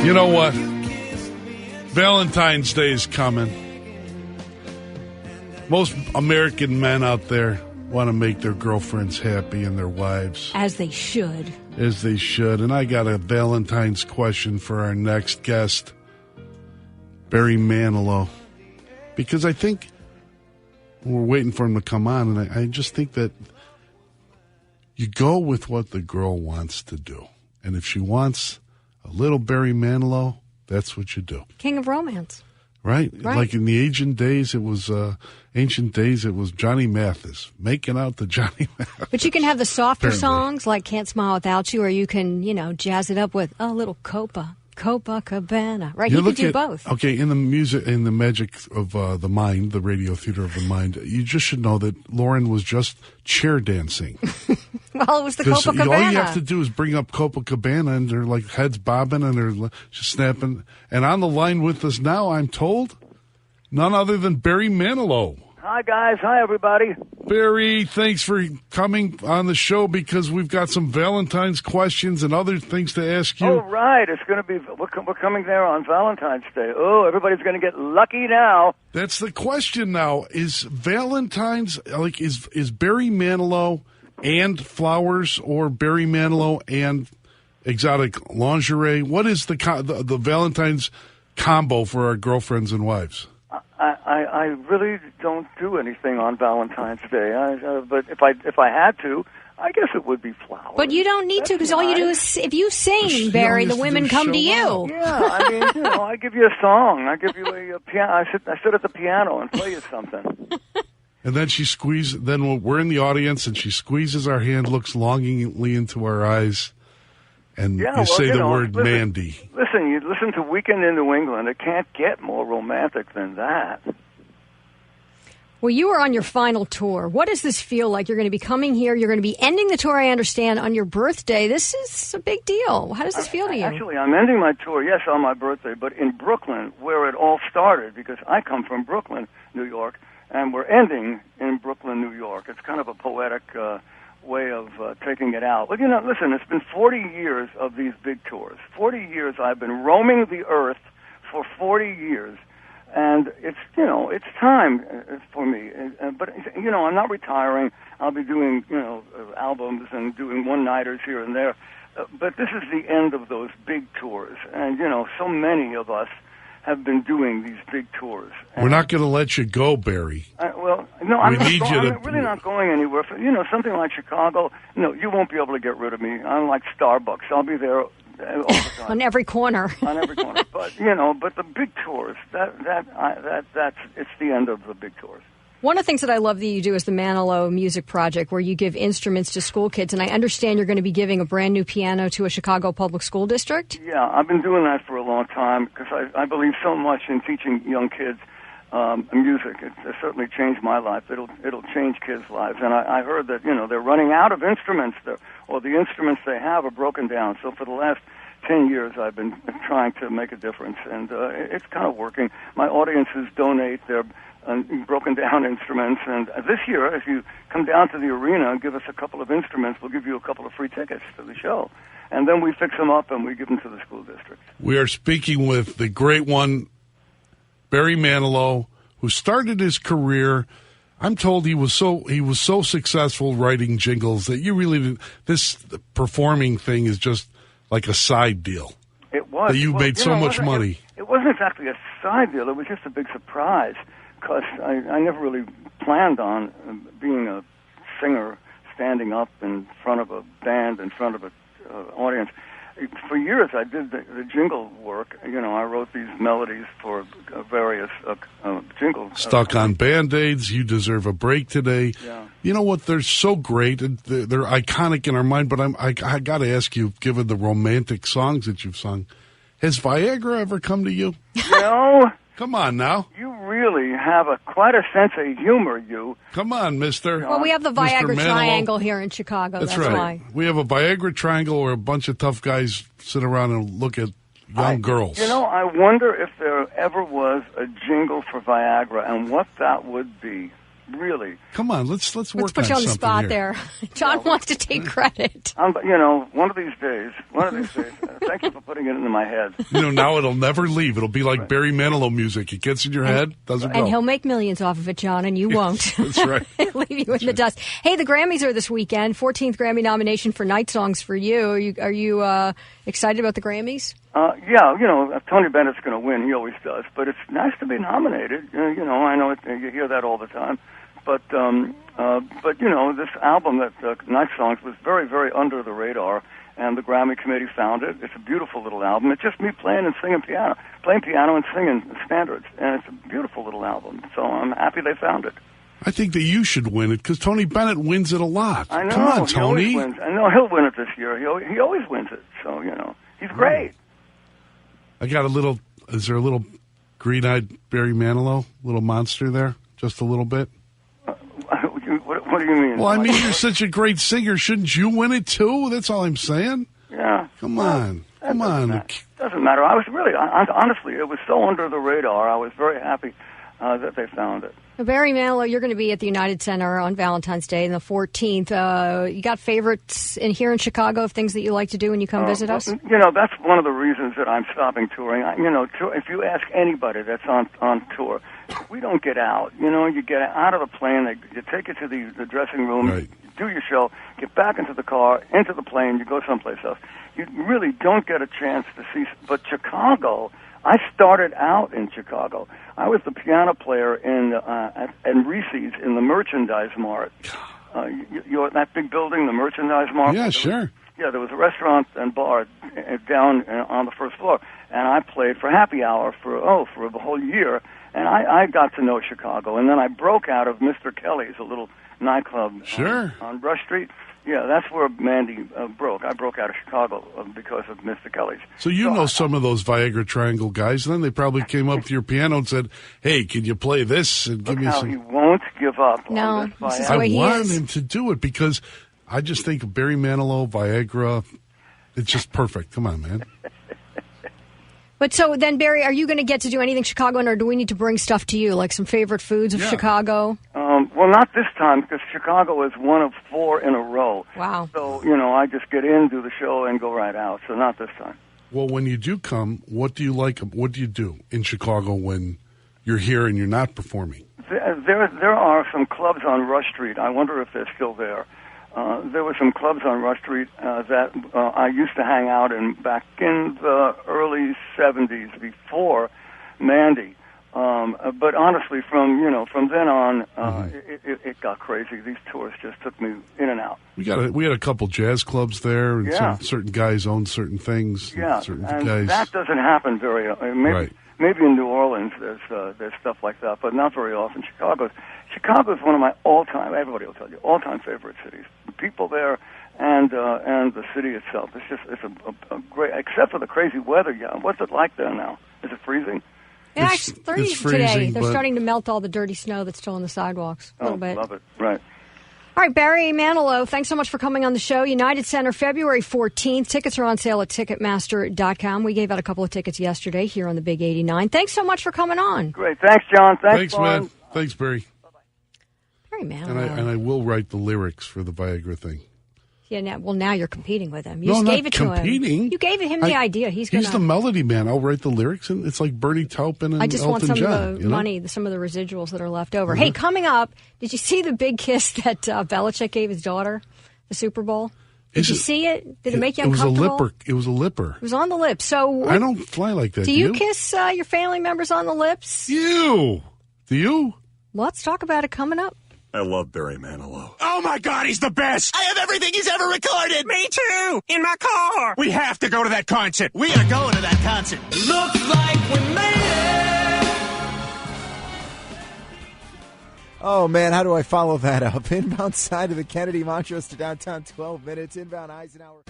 You know what? Valentine's Day is coming. Most American men out there want to make their girlfriends happy and their wives. As they should. As they should. And I got a Valentine's question for our next guest, Barry Manilow. Because I think we're waiting for him to come on, and I just think that you go with what the girl wants to do. And if she wants a little Barry Manilow, that's what you do. King of romance. Right? Like in the ancient days, it was Johnny Mathis, making out to Johnny Mathis. But you can have the softer songs like Can't Smile Without You, or you can, jazz it up with a little Copacabana. Right? You could do both. Okay, in the music, in the magic of the mind, the radio theater of the mind, you just should know that Lauren was just chair dancing. Well, it was the Copacabana. All you have to do is bring up Copacabana, and they're like heads bobbing, and they're just snapping. And on the line with us now, I'm told, none other than Barry Manilow. Hi, guys. Hi, everybody. Barry, thanks for coming on the show because we've got some Valentine's questions and other things to ask you. Oh, right. It's going to be, we're coming there on Valentine's Day. Oh, everybody's going to get lucky now. That's the question now. Is Valentine's, is Barry Manilow and flowers or Barry Manilow and exotic lingerie? What is the Valentine's combo for our girlfriends and wives? I really don't do anything on Valentine's Day. But if I had to, I guess it would be flowers. But you don't need to, because all you do is, if you sing, Barry, the women come to you. Yeah, I mean, I give you a song. I give you a piano. I sit at the piano and play you something. And then then we're in the audience, and she squeezes our hand, looks longingly into our eyes, and say the word Mandy. Listen, you listen to Weekend in New England. It can't get more romantic than that. Well, you are on your final tour. What does this feel like? You're going to be coming here. You're going to be ending the tour, I understand, on your birthday. This is a big deal. How does this feel to you? Actually, I'm ending my tour, yes, on my birthday, but in Brooklyn, where it all started, because I come from Brooklyn, New York, and we're ending in Brooklyn, New York. It's kind of a poetic way of taking it out. But, listen, it's been 40 years of these big tours. 40 years I've been roaming the earth for 40 years. And it's time for me. But, I'm not retiring. I'll be doing, albums and doing one-nighters here and there. But this is the end of those big tours. And, so many of us have been doing these big tours. And we're not going to let you go, Barry. I'm really not going anywhere. Something like Chicago, you won't be able to get rid of me. I'm like Starbucks. I'll be there all the time. On every corner. On every corner. But, but the big tours, it's the end of the big tours. One of the things that I love that you do is the Manilow Music Project, where you give instruments to school kids. And I understand you're going to be giving a brand new piano to a Chicago public school district? Yeah, I've been doing that for a long time because I believe so much in teaching young kids music. It certainly changed my life. It'll change kids' lives. And I heard that, they're running out of instruments, or the instruments they have are broken down. So for the last 10 years, I've been trying to make a difference, and it's kind of working. My audiences donate their broken down instruments, and this year, if you come down to the arena and give us a couple of instruments, we'll give you a couple of free tickets to the show. And then we fix them up and we give them to the school district. We are speaking with the great one, Barry Manilow, who started his career. I'm told he was so successful writing jingles that you really didn't. This performing thing is just like a side deal. It was. That you made so much money. It wasn't exactly a side deal. It was just a big surprise because I never really planned on being a singer, standing up in front of a band, in front of an audience. For years, I did the jingle work. I wrote these melodies for various jingles. Stuck on Band-Aids, You Deserve a Break Today. Yeah. You know what? They're so great. And they're iconic in our mind. But I got to ask you, given the romantic songs that you've sung, has Viagra ever come to you? No. Come on now. You really have quite a sense of humor, you. Come on, mister. Well, we have the Viagra Triangle here in Chicago. That's right. Why. We have a Viagra Triangle where a bunch of tough guys sit around and look at young girls. I wonder if there ever was a jingle for Viagra and what that would be. Really. Come on, let's work on Let's put you on the something spot here. there. John wants to take credit. One of these days. Thank you for putting it into my head. Now it'll never leave. It'll be like Barry Manilow music. It gets in your head, doesn't go. And he'll make millions off of it, John, and you won't. That's right. Leave you in the dust. Hey, the Grammys are this weekend. 14th Grammy nomination for Night Songs for you. Are you excited about the Grammys? Yeah, Tony Bennett's going to win. He always does. But it's nice to be nominated. I know you hear that all the time. But this album, that Night Songs, was very, very under the radar, and the Grammy committee found it. It's a beautiful little album. It's just me playing and singing piano, and singing standards, and it's a beautiful little album. So I'm happy they found it. I think that you should win it because Tony Bennett wins it a lot. I know. Come on, Tony. He always wins. I know he'll win it this year. He always wins it. So he's great. I got is there a little green-eyed Barry Manilow, little monster there? Just a little bit? What do you mean? Well, I mean, you're such a great singer. Shouldn't you win it, too? That's all I'm saying. Yeah. Come on. Doesn't matter. I was really, honestly, it was so under the radar. I was very happy that they found it. Barry Manilow, you're going to be at the United Center on Valentine's Day, on the 14th. You got favorites here in Chicago of things that you like to do when you come visit us? That's one of the reasons that I'm stopping touring. If you ask anybody that's on tour, we don't get out. You get out of the plane, you take you to the dressing room, right. Do your show, get back into the car, into the plane, you go someplace else. You really don't get a chance to see. But Chicago, I started out in Chicago. I was the piano player in Reese's in the Merchandise Mart. That big building, the Merchandise Mart? Yeah, sure. There was a restaurant and bar down on the first floor, and I played for happy hour for the whole year, and I got to know Chicago. And then I broke out of Mr. Kelly's, a little nightclub on Rush Street. Yeah, that's where Mandy broke. I broke out of Chicago because of Mr. Kelly's. So know some of those Viagra Triangle guys. Then they probably came up to your piano and said, "Hey, can you play this and give me some?" He won't give up. No, this is the way I he want is. him to do it because I just think of Barry Manilow, Viagra. It's just perfect. Come on, man. But so then, Barry, are you going to get to do anything Chicagoan, or do we need to bring stuff to you, like some favorite foods of Chicago? Well, not this time, because Chicago is one of 4 in a row. Wow. So, I just get in, do the show, and go right out. So not this time. Well, when you do come, what do you like? What do you do in Chicago when you're here and you're not performing? There are some clubs on Rush Street. I wonder if they're still there. There were some clubs on Rush Street that I used to hang out in back in the early 70s before Mandy. But honestly, from then on, it got crazy. These tours just took me in and out. We had a couple jazz clubs there, and certain guys own certain things. Yeah, certain and guys. that doesn't happen very. Maybe in New Orleans there's stuff like that, but not very often. Chicago's one of my all-time. Everybody will tell you all-time favorite cities. The people there and the city itself. It's a great. Except for the crazy weather. Yeah, what's it like there now? Is it freezing? Yeah, it's freezing today. They're starting to melt all the dirty snow that's still on the sidewalks a little bit. Love it. Right. All right, Barry Manilow, thanks so much for coming on the show. United Center, February 14th. Tickets are on sale at Ticketmaster.com. We gave out a couple of tickets yesterday here on the Big 89. Thanks so much for coming on. Great. Thanks, John. Thanks, man. Thanks, Barry. Barry Manilow. And I will write the lyrics for the Viagra thing. Yeah, now you're competing with him. You just gave it to competing. him. You gave him the idea. He's the melody man. I'll write the lyrics, and it's like Bernie Taupin and Elton John. I just want some of the money, some of the residuals that are left over. Hey, coming up, did you see the big kiss that Belichick gave his daughter, the Super Bowl? Did you see it? Did it make you uncomfortable? It was a lipper. It was on the lips. So I don't fly like that. Do you kiss your family members on the lips? Do you? Let's talk about it coming up. I love Barry Manilow. Oh, my God, he's the best. I have everything he's ever recorded. Me, too. In my car. We have to go to that concert. We are going to that concert. Looks like we made it. Oh, man, how do I follow that up? Inbound side of the Kennedy Montrose to downtown, 12 minutes. Inbound Eisenhower.